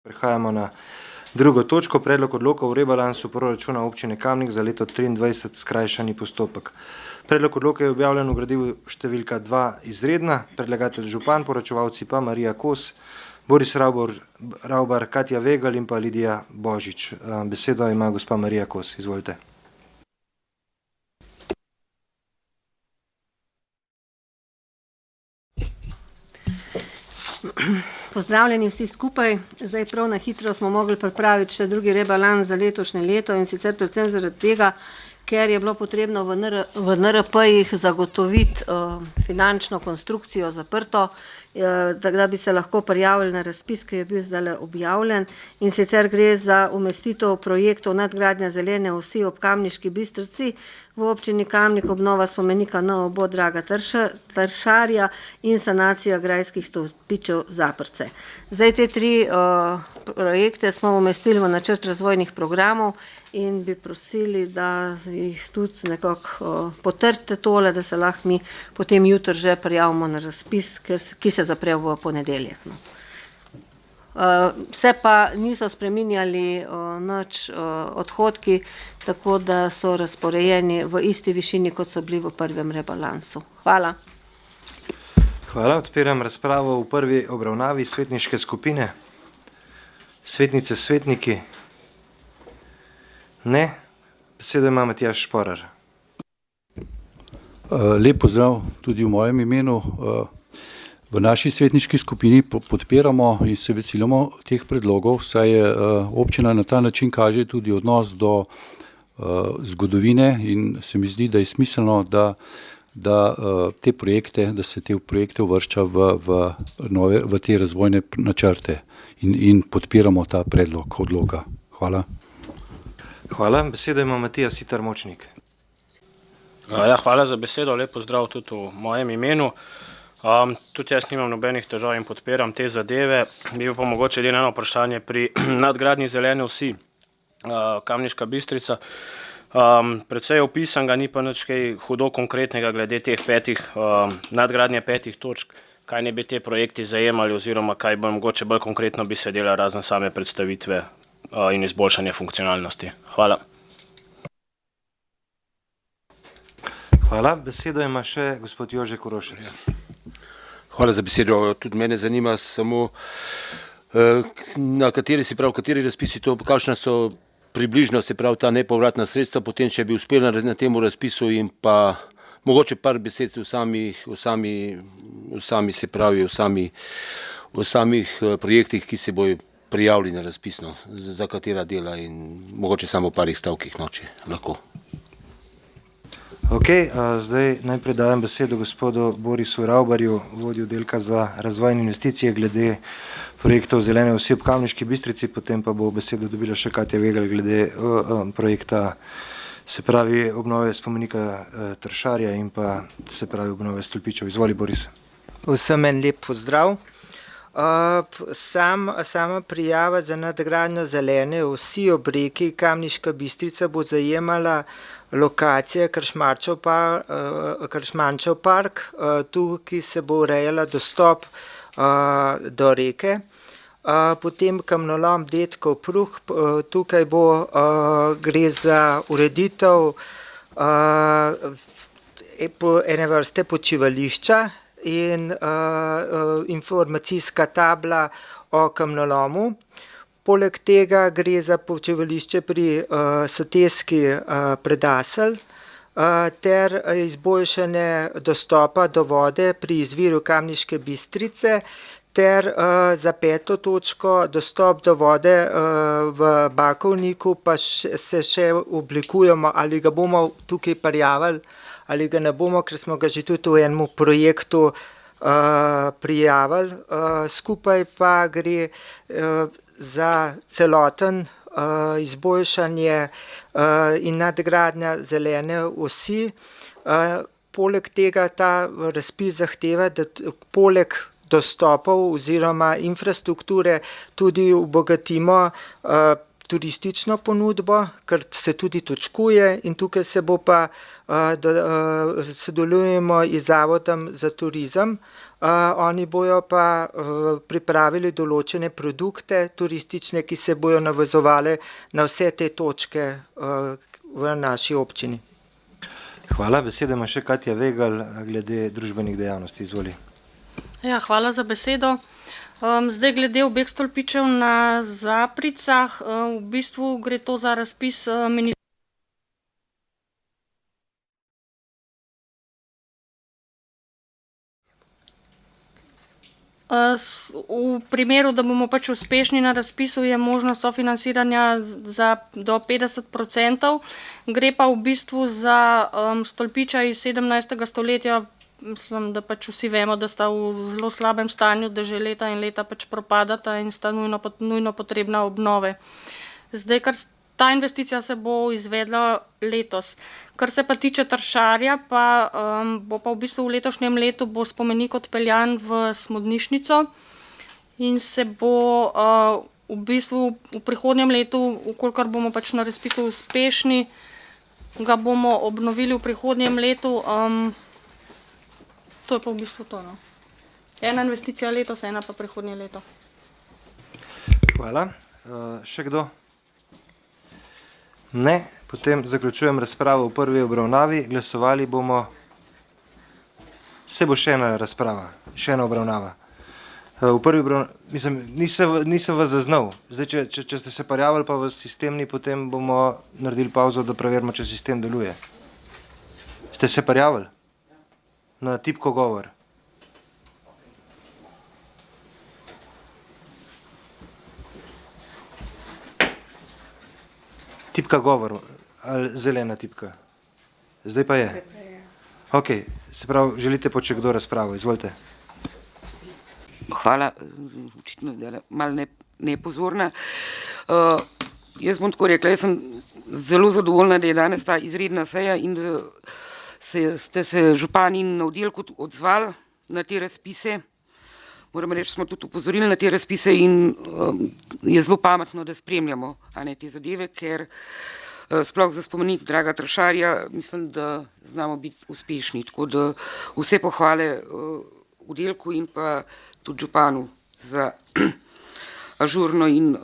Prehajamo na drugo točko, predlog odloka o rebalansu proračuna občine Kamnik za leto 2023, skrajšani postopek. Predlog odloka je objavljen v gradivu številka 2 izredna, predlagatelj župan, poročevalci pa Marija Kos, Boris Ravbar, Katja Vegal in pa Lidija Božič. Besedo ima gospa Marija Kos, izvolite. Pozdravljeni vsi skupaj. Zdaj prav na hitro smo mogli pripraviti še drugi rebalans za letošnje leto in sicer predvsem zaradi tega, ker je bilo potrebno v NRP-jih zagotoviti finančno konstrukcijo zaprto, da bi se lahko prijavili na razpis, ki je bil zdaj objavljen. In sicer gre za umestitev projektov nadgradnja zelene osi ob Kamniški Bistrici v občini Kamnik, obnova spomenika NOB Draga Tršarja in sanacija grajskih stolpičev Zaprce. Zdaj te tri projekte smo umestili v načrt razvojnih programov in bi prosili, da jih tudi nekako potrdite tole, da se lahko mi potem jutri že prijavimo na razpis, ki se zapre v ponedeljek. Se pa niso spreminjali nič odhodki, tako da so razporejeni v isti višini, kot so bili v prvem rebalansu. Hvala. Hvala, odpiram razpravo v prvi obravnavi svetniške skupine. Svetnice, svetniki? Ne. Besedo ima Matjaž Šporar. Lep pozdrav tudi v mojem imenu. V naši svetniški skupini podpiramo in se veselimo teh predlogov, saj je občina na ta način kaže tudi odnos do zgodovine in se mi zdi, da je smiselno, da se te projekte uvršča v te razvojne načrte in podpiramo ta predlog odloka. Hvala. Hvala. Besedo ima Matija Siter Močnik. Hvala za besedo. Lep pozdrav tudi v mojem imenu. Tudi jaz nimam nobenih težav in podpiram te zadeve. Bi pa mogoče eno vprašanje pri nadgradnji zelene osi Kamniška Bistrica. Predvsej opisan ga, ni pa nič kaj hudo konkretnega glede teh nadgradnje 5 točk. Kaj ne bi te projekti zajemali oziroma kaj bo mogoče bolj konkretno bi se delali razen same predstavitve in izboljšanje funkcionalnosti. Hvala. Hvala. Besedo ima še gospod Jože Korošec. Hvala za besedo. Tudi mene zanima samo, kateri razpisi to, kakšna so približno, se pravi, ta nepovratna sredstva, potem, če bi uspeli na temu razpisu in pa mogoče par besed v samih projektih, ki se bojo prijavili na razpisno, za katera dela in mogoče samo v parih stavkih noči lahko. Ok, zdaj najprej dajem besedo gospodu Borisu Ravbarju, vodju oddelka za razvoj in investicije glede projektov zelene osi ob Kamniški Bistrici, potem pa bo besedo dobila še Katja Vegal glede projekta, se pravi obnove spomenika Tršarja in pa se pravi obnove stolpičev. Izvoli, Boris. Vsem en lep pozdrav. Sama prijava za nadgradnjo zelene osi ob reki Kamniška Bistrica bo zajemala lokacija Kršmančev park, tukaj se bo urejala dostop do reke. Potem kamnolom Dedkov Pruh, tukaj gre za ureditev ene vrste počivališča in informacijska tabla o kamnolomu. Poleg tega gre za počivališče pri Soteski Predasel ter izboljšanje dostopa do vode pri izviru Kamniške Bistrice ter za 5. točko dostop do vode v Bakovniku, pa se še oblikujemo, ali ga bomo tukaj prijavili ali ga ne bomo, ker smo ga že tudi v enem projektu prijavili. Skupaj pa gre za celoten izboljšanje in nadgradnja zelene osi. Poleg tega ta razpis zahteva, da poleg dostopov oziroma infrastrukture tudi obogatimo turistično ponudbo, ker se tudi točkuje in tukaj se bo pa sodelujemo z Zavodom za turizem Oni bojo pa pripravili določene produkte turistične, ki se bojo navezovali na vse te točke v naši občini. Hvala. Besedo ima še Katja Vegal glede družbenih dejavnosti. Izvoli. Ja, hvala za besedo. Zdaj glede obeh stolpičev na Zapricah, v bistvu gre to za razpis v primeru, da bomo pač uspešni na razpisu, je možnost sofinanciranja do 50%. Gre pa v bistvu za stolpiča iz 17. stoletja. Mislim, da pač vsi vemo, da sta v zelo slabem stanju, da že leta in leta pač propadata in sta nujno potrebna obnove. Zdaj, ta investicija se bo izvedla letos. Kar se pa tiče Tršarja, pa bo pa v bistvu v letošnjem letu bo spomenik odpeljan v Smodnišnico in se bo v bistvu v prihodnjem letu, ukolikor bomo pač na razpisu uspešni, ga bomo obnovili v prihodnjem letu. To je pa v bistvu to. No. Ena investicija letos, ena pa prihodnje leto. Hvala. Še kdo? Ne. Potem zaključujem razpravo v prvi obravnavi. Glasovali bomo. Se bo še ena razprava, še ena obravnava. V prvi obravnavi, mislim, nisem vas zaznal. Zdaj, če ste se prijavili pa v sistem ni, potem bomo naredili pauzo, da preverimo, če sistem deluje. Ste se prijavili? Na tipko govor. Tipka govor ali zelena tipka? Zdaj pa je. Ok, se pravi, želite početi kdo razpravo, izvolite. Hvala, očitno je malo nepozorna. Jaz bom tako rekla, jaz sem zelo zadovoljna, da je danes ta izredna seja in da ste se župani na oddelku odzvali na te razpise. Moram reči, smo tudi upozorili na te razpise in je zelo pametno, da spremljamo te zadeve, ker sploh za spomenik Draga Tršarja mislim, da znamo biti uspešni. Tako da vse pohvale oddelku in pa tudi županu za ažurno in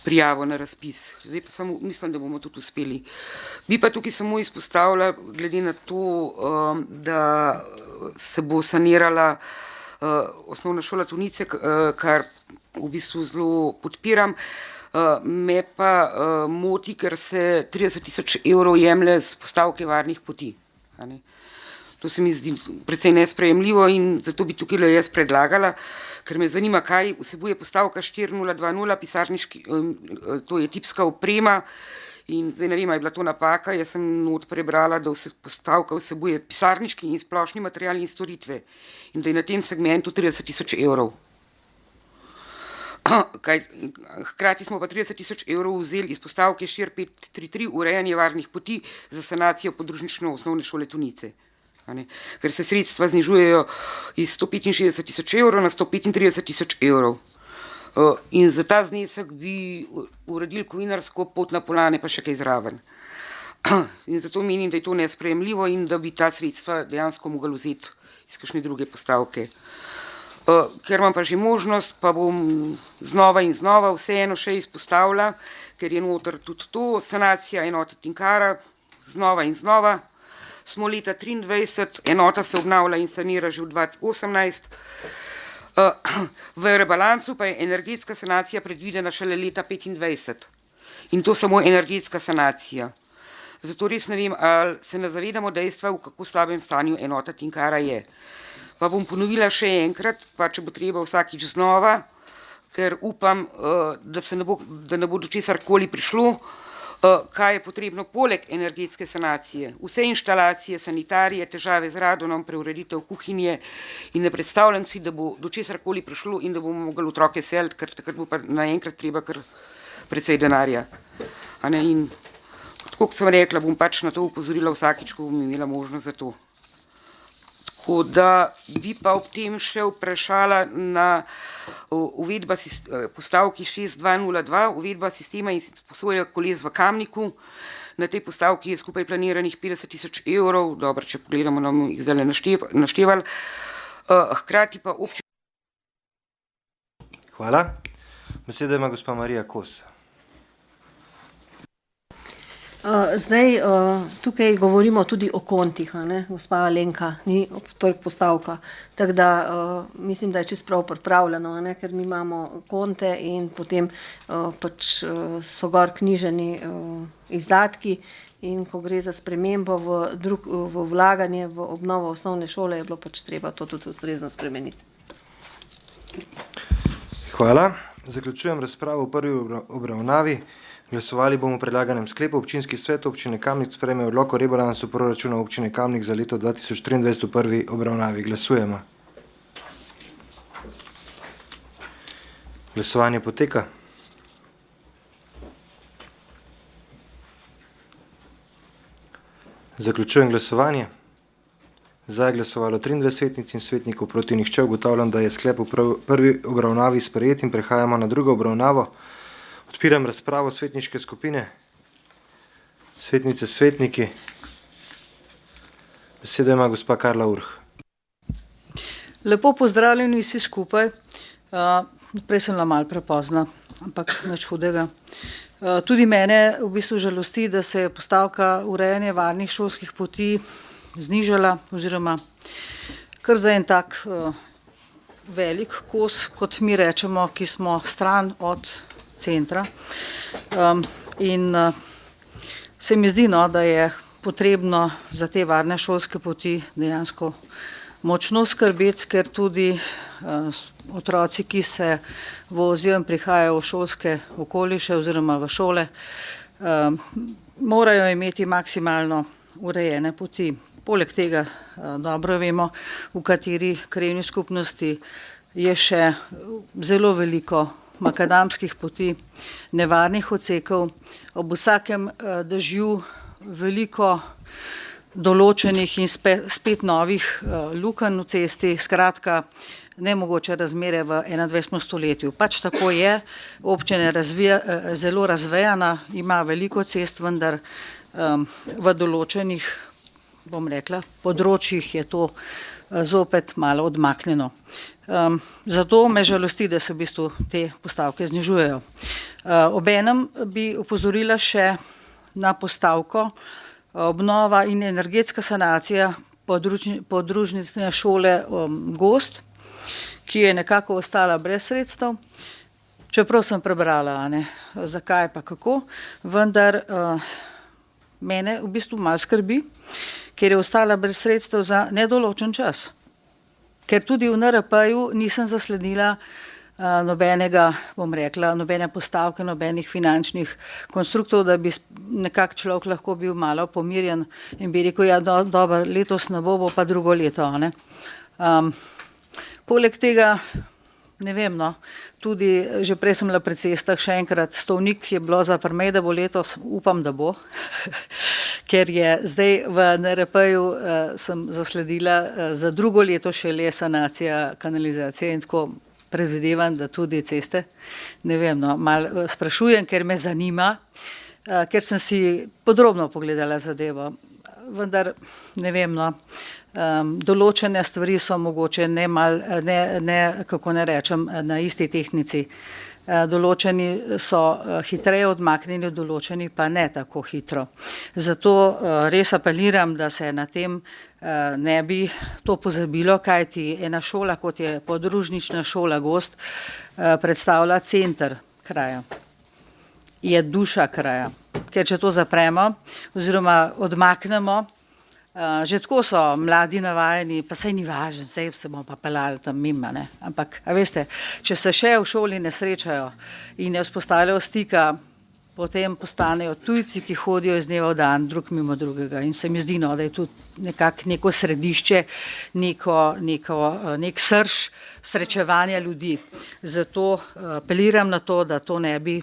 prijavo na razpis. Zdaj pa samo mislim, da bomo tudi uspeli. Bi pa tukaj samo izpostavila, glede na to, da se bo sanirala osnovna šola Tunice, kar v bistvu zelo podpiram, me pa moti, ker se 30 000 evrov jemlje z postavke varnih poti. To se mi zdi precej nesprejemljivo in zato bi tukaj jaz predlagala, ker me zanima, kaj vsebuje postavka 4020, pisarniški, to je tipska oprema in zdaj ne vem, je bila to napaka, jaz sem not prebrala, da postavka vsebuje pisarniški in splošni materiali in storitve in da je na tem segmentu 30 000 evrov. Hkrati smo pa 30 000 evrov vzeli iz postavke 4533 urejanje varnih poti za sanacijo podružnične osnovne šole Tunice. Ker se sredstva znižujejo iz 165 000 evrov na 135 000 evrov. In za ta znesek bi uredili kovinarsko pot na Polane pa še kaj zraven. In zato menim, da je to nesprejemljivo in da bi ta sredstva dejansko mogli vzeti iz kakšne druge postavke. Ker imam pa že možnost, pa bom znova in znova vseeno še izpostavila, ker je noter tudi to, sanacija enote Tinkara, znova in znova. Smo leta 2023, enota se obnavlja in sanira že v 2018. V rebalansu pa je energetska sanacija predvidena šele leta 2025. In to samo energetska sanacija. Zato res ne vem, ali se ne zavedamo dejstva, v kako slabem stanju enota Tinkara je. Pa bom ponovila še enkrat, pa če bo treba vsakič znova, ker upam, da ne bo do česarkoli prišlo, kaj je potrebno poleg energetske sanacije. Vse inštalacije, sanitarije, težave z radonom, preureditev kuhinje in ne predstavljam si, da bo do česarkoli prišlo in da bomo mogli otroke seliti, ker takrat bo pa naenkrat treba kar precej denarja. In tako kot sem rekla, bom pač na to upozorila vsakič, ko bom imela možnost za to. Tako da bi pa ob tem še vprašala na uvedba postavki 6202, uvedba sistema in posojanja koles v Kamniku. Na tej postavki je skupaj planiranih 50 000 evrov, dobro, če pogledamo, nam jih zdaj naštevali. Hkrati pa občina. Hvala. Besedo ima gospa Marija Kos. Zdaj, tukaj govorimo tudi o kontih, gospa Alenka, ni toliko postavka. Tako da mislim, da je čisto prav pripravljeno, ker mi imamo konte in potem pač so gor knjiženi izdatki in ko gre za spremembo v vlaganje v obnovo osnovne šole, je bilo pač treba to tudi ustrezno spremeniti. Hvala. Zaključujem razpravo v prvi obravnavi. Glasovali bomo o predlaganem sklepu. Občinski svet občine Kamnik sprejme odlok o rebalansu proračuna občine Kamnik za leto 2023 v prvi obravnavi. Glasujemo. Glasovanje poteka. Zaključujem glasovanje. Za je glasovalo 23 svetnic in svetnikov, proti nihče. Ugotavljam, da je sklep v prvi obravnavi sprejet in prehajamo na drugo obravnavo. Odpiram razpravo svetniške skupine. Svetnice, svetniki. Besedo ima gospa Karla Urh. Lepo pozdravljeni vsi skupaj. Prej sem bila malo prepozna, ampak nič hudega. Tudi mene v bistvu žalosti, da se je postavka urejanje varnih šolskih poti znižala, oziroma kar za en tak velik kos, kot mi rečemo, ki smo stran od centra. In se mi zdi, da je potrebno za te varne šolske poti dejansko močno skrbeti, ker tudi otroci, ki se vozijo in prihajajo v šolske okoliše oziroma v šole, morajo imeti maksimalno urejene poti. Poleg tega dobro vemo, v kateri krajevni skupnosti je še zelo veliko makadamskih poti, nevarnih odsekov, ob vsakem dežju veliko določenih in spet novih lukenj v cesti, skratka nemogoče razmere v 21. stoletju. Pač tako je, občina je zelo razvejana, ima veliko cest, vendar v določenih, bom rekla, področjih je to zopet malo odmaknjeno. Zato me žalosti, da se v bistvu te postavke znižujejo. Obenem bi opozorila še na postavko obnova in energetska sanacija podružnične šole Gozd, ki je nekako ostala brez sredstev. Čeprav sem prebrala, zakaj pa kako, vendar mene v bistvu malo skrbi, ker je ostala brez sredstev za nedoločen čas. Ker tudi v NRP-ju nisem zasledila nobenega, bom rekla, nobene postavke, nobenih finančnih konstruktov, da bi nekak človek lahko bil malo pomirjen in bi rekel, ja, dobro, letos ne bo, bo pa drugo leto. Poleg tega, ne vem, tudi že prej sem bila pri cestah, še enkrat, Stovnik je bilo za prmej, da bo letos, upam, da bo, ker je zdaj v NRP-ju sem zasledila za drugo leto šele sanacija kanalizacije in tako predvidevam, da tudi ceste, ne vem, malo sprašujem, ker me zanima, ker sem si podrobno pogledala zadevo, vendar ne vem, določene stvari so mogoče kako ne rečem, na isti tehnici. Določeni so hitreje odmaknjeni, določeni pa ne tako hitro. Zato res apeliram, da se na tem ne bi to pozabilo, kajti ena šola, kot je podružnična šola Gozd, predstavlja center kraja. Je duša kraja. Ker če to zapremo oziroma odmaknemo, že tako so mladi navajeni, pa saj ni važno, saj se bomo pa peljali tam mimo, ampak, a veste, če se še v šoli ne srečajo in ne vzpostavljajo stika, potem postanejo tujci, ki hodijo iz dneva v dan, drug mimo drugega in se mi zdi, da je tudi nekako neko središče, nek srž srečevanja ljudi. Zato apeliram na to, da to ne bi,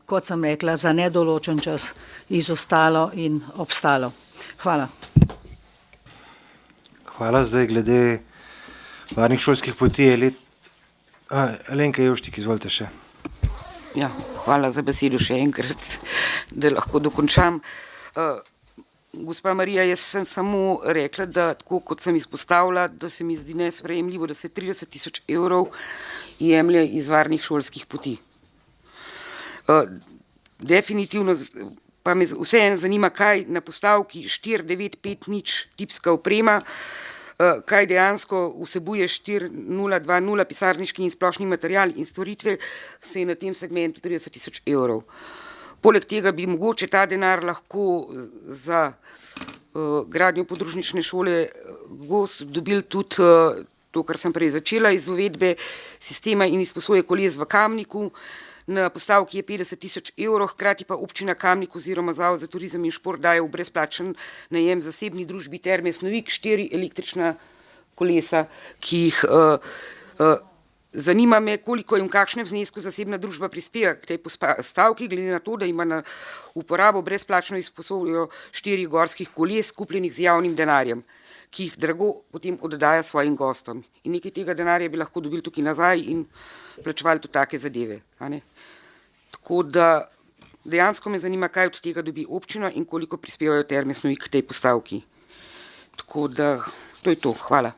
kot sem rekla, za nedoločen čas izostalo in obstalo. Hvala. Hvala. Zdaj glede varnih šolskih poti je Alenka Jevštik, izvolite še. Ja, hvala za besedo še enkrat, da lahko dokončam. Gospa Marija, jaz sem samo rekla, da tako kot sem izpostavila, da se mi zdi nesprejemljivo, da se 30 000 evrov jemlje iz varnih šolskih poti. Definitivno pa me vseeno zanima, kaj na postavki 4950 tipska oprema, kaj dejansko vsebuje 4020 pisarniški in splošni material in storitve, se je na tem segmentu 30 000 evrov. Poleg tega bi mogoče ta denar lahko za gradnjo podružnične šole Gos dobili tudi to, kar sem prej začela, iz uvedbe sistema in izposoje koles v Kamniku. Na postavki je 50 000 evrov, hkrati pa občina Kamnik oziroma Zavod za turizem in šport daje v brezplačen najem zasebni družbi Terme Snovik 4 električna kolesa, ki jih zanima me, koliko in v kakšnem znesku zasebna družba prispeva k tej postavki, glede na to, da ima na uporabo brezplačno izposojo 4 gorskih koles, kupljenih z javnim denarjem, ki jih drago potem oddaja svojim gostom. In nekaj tega denarja bi lahko dobili tukaj nazaj in plačevali tudi take zadeve. Tako da dejansko me zanima, kaj od tega dobi občina in koliko prispevajo Terme Snovik k tej postavki. Tako da to je to. Hvala.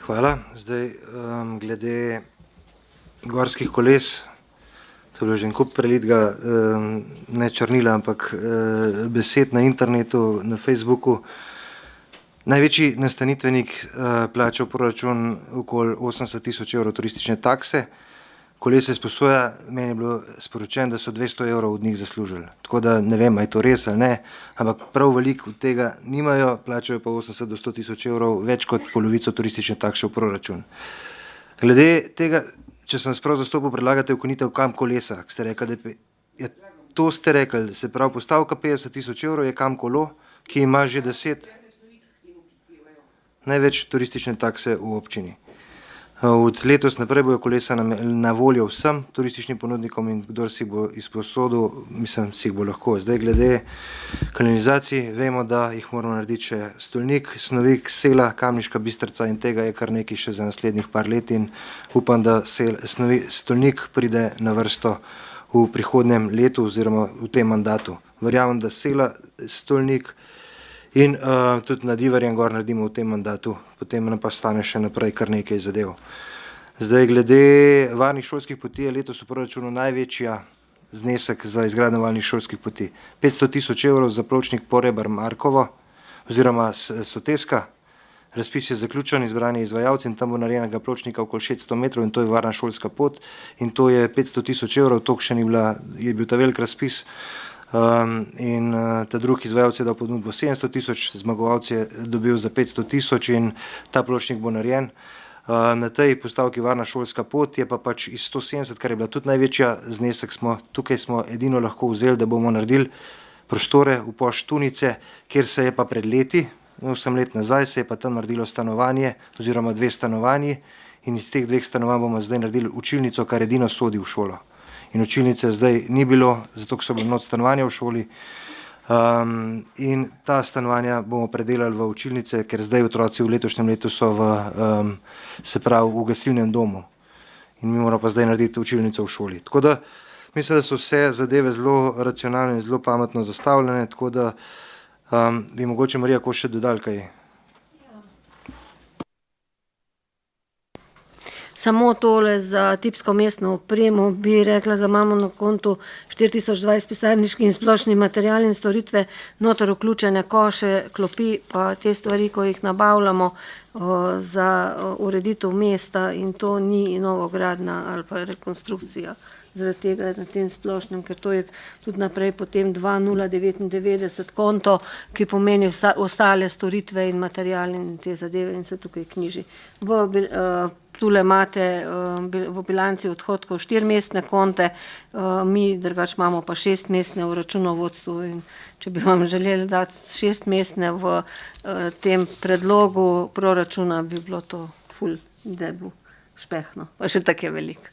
Hvala. Zdaj glede gorskih koles, to je bilo že en kup prelitga, ne črnila, ampak besed na internetu, na Facebooku. Največji nastanitvenik plača v proračun okoli 80 000 evrov turistične takse. Kolesa izposoja, meni je bilo sporočeno, da so 200 evrov od njih zaslužili. Tako da ne vem, ali je to res ali ne, ampak prav veliko od tega nimajo, plačajo pa 80 do 100 000 evrov, več kot polovico turistične takse v proračun. Glede tega, če sem sprav zastopil, predlagate ukinitev kam kolesa, ste rekli, da to ste rekli, se pravi postavka 50 000 evrov je kam kolo, ki ima že 10 največ turistične takse v občini. Od letos naprej bojo kolesa na voljo vsem turističnim ponudnikom in kdor si bo izposodil, mislim, si jih bo lahko. Zdaj glede kanalizacij, vemo, da jih moramo narediti še Stolnik, Snovik, Sela, Kamniška Bistrica in tega je kar nekaj še za naslednjih par let in upam, da Stolnik pride na vrsto v prihodnjem letu oziroma v tem mandatu. Verjamem, da Sela, Stolnik in tudi nad Ivarjem gor naredimo v tem mandatu, potem nam pa stane še naprej kar nekaj zadev. Zdaj glede varnih šolskih poti je letos v proračunu največja znesek za izgradnjo varnih šolskih poti. 500 000 evrov za pločnik Porebar-Markovo oziroma Soteska. Razpis je zaključen, izbrani izvajalci in tam bo narejenega pločnika okoli 600 metrov in to je varna šolska pot in to je 500 000 evrov, toliko še ni bila, je bil ta velik razpis. In ta drugi izvajalec je dal ponudbo 700 000, zmagovalec je dobil za 500 000 in ta pločnik bo narejen. Na tej postavki varna šolska pot je pa pač iz 170, kar je bila tudi največja znesek, tukaj smo edino lahko vzeli, da bomo naredili prostore v pošt Tunice, kjer se je pa pred leti, 8 let nazaj, se je pa tam naredilo stanovanje oziroma 2 stanovanji in iz teh 2 stanovanj bomo zdaj naredili učilnico, kar edino sodi v šolo. In učilnice zdaj ni bilo, zato so bili not stanovanja v šoli in ta stanovanja bomo predelali v učilnice, ker zdaj otroci v letošnjem letu so se pravi v gasilnem domu in mi moramo pa zdaj narediti učilnico v šoli. Tako da mislim, da so vse zadeve zelo racionalne in zelo pametno zastavljene, tako da bi mogoče Marija Koš še dodali kaj. Samo tole za tipsko mestno opremo bi rekla, da imamo na kontu 4020 pisarniški in splošni material in storitve, noter vključene koše, klopi, pa te stvari, ko jih nabavljamo za ureditev mesta in to ni novogradnja ali pa rekonstrukcija. Zaradi tega na tem splošnem, ker to je tudi naprej potem 2099 konto, ki pomeni ostale storitve in material in te zadeve in se tukaj knjiži. Tule imate v bilanci odhodkov 4-mestne konte, mi drugač imamo pa 6-mestne v računovodstvu in če bi vam želeli dati 6-mestne v tem predlogu proračuna, bi bilo to ful, da bo špehno, pa še tako je veliko.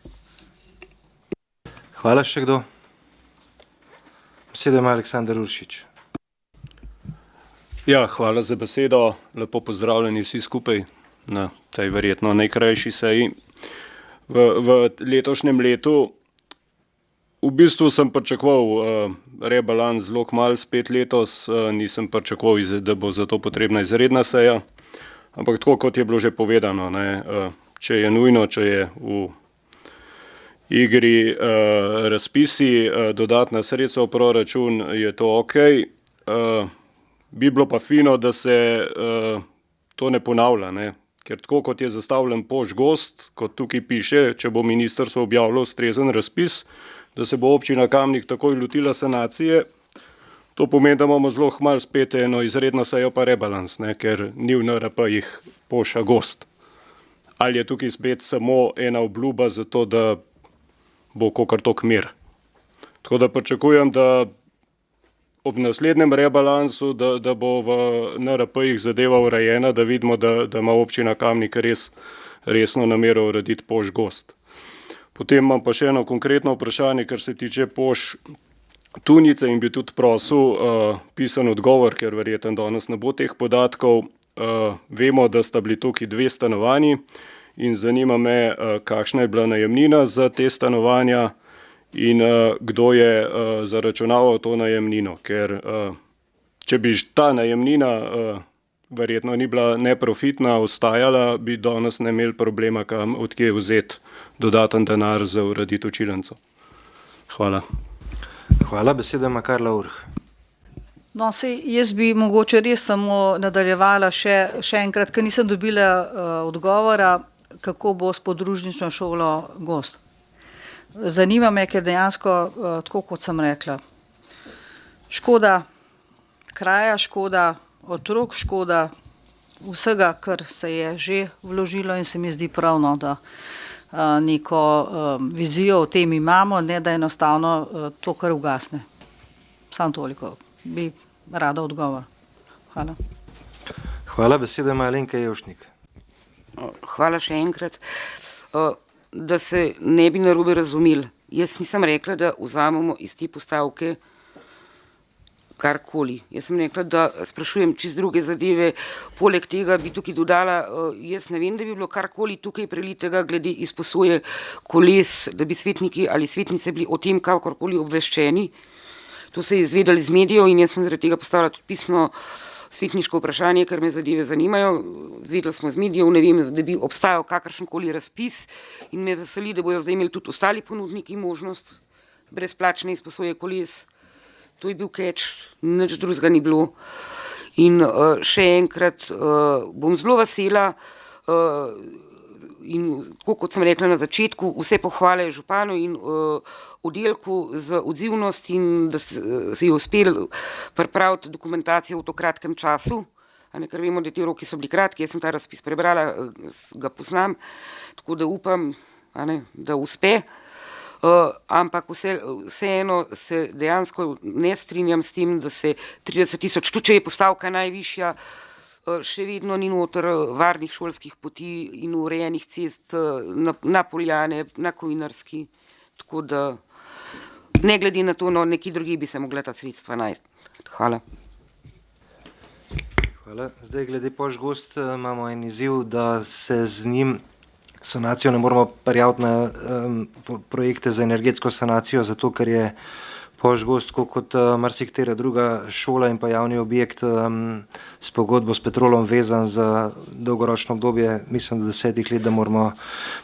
Hvala, še kdo? Besedo ima Aleksander Uršič. Ja, hvala za besedo. Lepo pozdravljeni vsi skupaj na tej verjetno najkrajši seji. V letošnjem letu v bistvu sem pričakoval rebalans zelo kmalu, spet letos, nisem pričakoval, da bo za to potrebna izredna seja, ampak tako kot je bilo že povedano, ne, če je nujno, če je v igri razpisi, dodatna sredstva v proračun, je to okej. Bi bilo pa fino, da se to ne ponavlja, ne? Ker tako kot je zastavljen Požgost, kot tukaj piše, če bo ministrstvo objavilo ustrezen razpis, da se bo občina Kamnik takoj lotila sanacije, to pomeni, da bomo zelo kmalu spet eno izredno sejo pa rebalans, ne? Ker ni v NRP-jih Poža gost. Ali je tukaj spet samo ena obljuba za to, da bo kakor tok mir. Tako da pričakujem, da ob naslednjem rebalansu, da bo v NRP-jih zadeva urejena, da vidimo, da ima občina Kamnik resno namero urediti Požgost. Potem imam pa še eno konkretno vprašanje, kar se tiče Pož Tunice in bi tudi prosil pisan odgovor, ker verjetno danes ne bo teh podatkov. Vemo, da sta bili tukaj 2 stanovanji in zanima me, kakšna je bila najemnina za te stanovanja in kdo je zaračunaval to najemnino, ker če bi ta najemnina verjetno ni bila neprofitna, ostajala, bi danes ne imeli problema, kam odkje vzeti dodaten denar za ureditev čilenco. Hvala. Hvala, beseda ima Karla Urh. No, sej jaz bi mogoče res samo nadaljevala še enkrat, ker nisem dobila odgovora, kako bo s podružnično šolo Gost. Zanima me, ker dejansko, tako kot sem rekla, škoda kraja, škoda otrok, škoda vsega, kar se je že vložilo in se mi zdi pravno, da neko vizijo o tem imamo, ne da enostavno to kar ugasne. Samo toliko. Bi rada odgovor. Hvala. Hvala, beseda ima Alenka Jevšnik. Hvala še enkrat. Da se ne bi narobe razumeli. Jaz nisem rekla, da vzamemo iz te postavke karkoli. Jaz sem rekla, da sprašujem čist druge zadeve. Poleg tega bi tukaj dodala, jaz ne vem, da bi bilo karkoli tukaj prelitega glede izposoje koles, da bi svetniki ali svetnice bili o tem kakorkoli obveščeni. To se je izvedelo iz medijev in jaz sem zaradi tega postavila tudi pisno svetniško vprašanje, ker me zadeve zanimajo. Zvedeli smo iz medijev, ne vem, da bi obstajal kakršenkoli razpis in me veseli, da bojo zdaj imeli tudi ostali ponudniki možnost brezplačne izposoje koles. To je bil catch, nič drugega ni bilo. In še enkrat bom zelo vesela in tako kot sem rekla na začetku, vse pohvale županu in oddelku za odzivnost in da se je uspel pripraviti dokumentacijo v to kratkem času, ker vemo, da te roki so bili kratki, jaz sem ta razpis prebrala, ga poznam, tako da upam, da uspe. Ampak vseeno se dejansko ne strinjam s tem, da se 30 000, tudi če je postavka najvišja, še vedno ni noter varnih šolskih poti in urejenih cest na Poljane, na Kovinarski, tako da ne glede na to, neki drugi bi se mogla ta sredstva najti. Hvala. Hvala. Zdaj glede Požgost imamo en izziv, da se z njim sanacijo ne moramo prijaviti na projekte za energetsko sanacijo, zato ker je Požgost, kot marsikatera druga šola in pa javni objekt s pogodbo s Petrolom vezan za dolgoročno obdobje, mislim, da 10 let,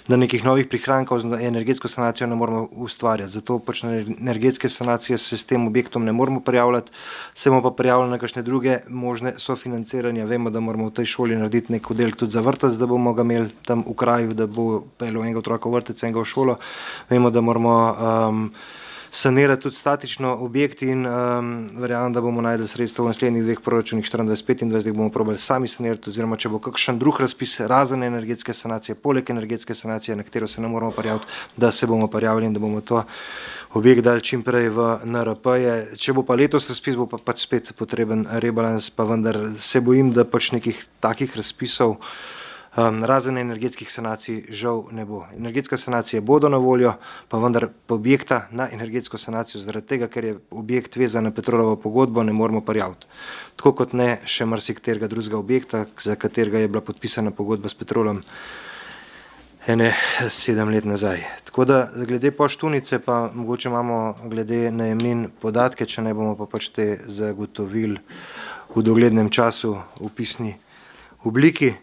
da nekih novih prihrankov za energetsko sanacijo ne moramo ustvarjati. Zato pač na energetske sanacije se s tem objektom ne moramo prijavljati, se bomo pa prijavljali na kakšne druge možne sofinanciranja. Vemo, da moramo v tej šoli narediti nek oddelek tudi za vrtec, da bomo ga imeli tam v kraju, da bo peljal enega otroka v vrtec, enega v šolo. Vemo, da moramo sanirati tudi statično objekt in verjamem, da bomo najdeli sredstva v naslednjih 2 proračunih 24-25, da bomo probali sami sanirati, oziroma če bo kakšen drug razpis razen energetske sanacije, poleg energetske sanacije, na katero se ne moramo prijaviti, da se bomo prijavili in da bomo to objekt dali čim prej v NRP-je. Če bo pa letos razpis, bo pa pač spet potreben rebalans, pa vendar se bojim, da pač nekih takih razpisov Razen energetskih sanacij žal ne bo. Energetske sanacije bodo na voljo, pa vendar objekta na energetsko sanacijo zaradi tega, ker je objekt vezan na Petrolovo pogodbo, ne moremo prijaviti. Tako kot ne še marsikaterega drugega objekta, za katerega je bila podpisana pogodba s Petrolom 7 let nazaj. Tako da glede Poštunice pa mogoče imamo glede najemnin podatke, če ne bomo pa pač te zagotovili v doglednem času v pisni obliki.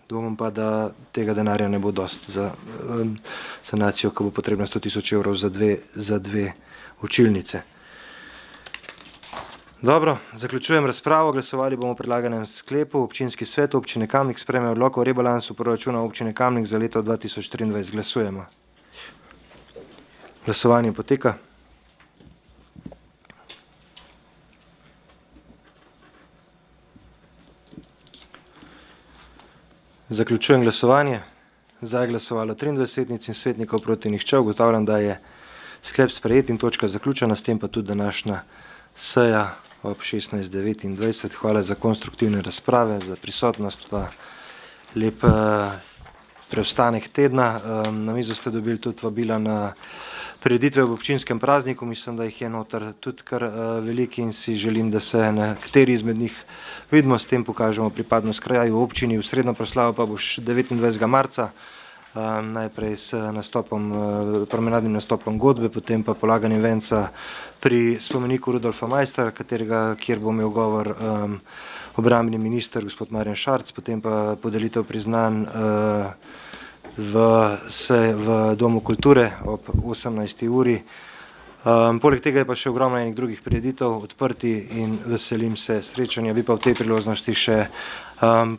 Dvomim pa, da tega denarja ne bo dost za sanacijo, ko bo potrebno 100 000 evrov za dve učilnice. Dobro, zaključujem razpravo. Glasovali bomo o predlaganem sklepu. Občinski svet občine Kamnik sprejme odlok o rebalansu proračuna občine Kamnik za leto 2023. Glasujemo. Glasovanje poteka. Zaključujem glasovanje. Za je glasovalo 23 svetnic in svetnikov, proti nihče. Ugotavljam, da je sklep sprejet in točka zaključena, s tem pa tudi današnja seja ob 16:29. Hvala za konstruktivne razprave, za prisotnost, pa lep preostanek tedna. Na mizo ste dobili tudi vabila na prireditve v občinskem prazniku, mislim, da jih je noter tudi kar veliki in si želim, da se na kateri izmed njih vidimo, s tem pokažemo pripadnost kraju občini. V srednjo proslavo pa bo 29. marca, najprej s nastopom, promenadnim nastopom godbe, potem pa polaganjem venca pri spomeniku Rudolfa Maistra, kjer bo imel govor obrambni minister gospod Marjan Šarc, potem pa podelitev priznanj v Domu kulture ob 18. uri. Poleg tega je pa še ogromno enih drugih prireditev odprti in veselim se srečanja. Bi pa v tej priložnosti še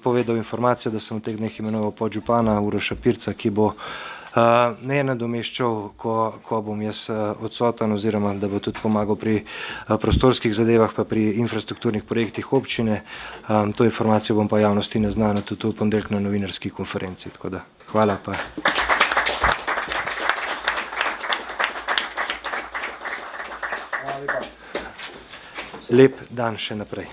povedal informacijo, da sem v teh dneh imenoval podžupana Uroša Pirca, ki bo ne nadomeščal, ko bom jaz odsoten, oziroma da bo tudi pomagal pri prostorskih zadevah pa pri infrastrukturnih projektih občine. To informacijo bom pa javnosti naznanil tudi v ponedeljek na novinarski konferenci. Tako da hvala pa. Lep dan še naprej.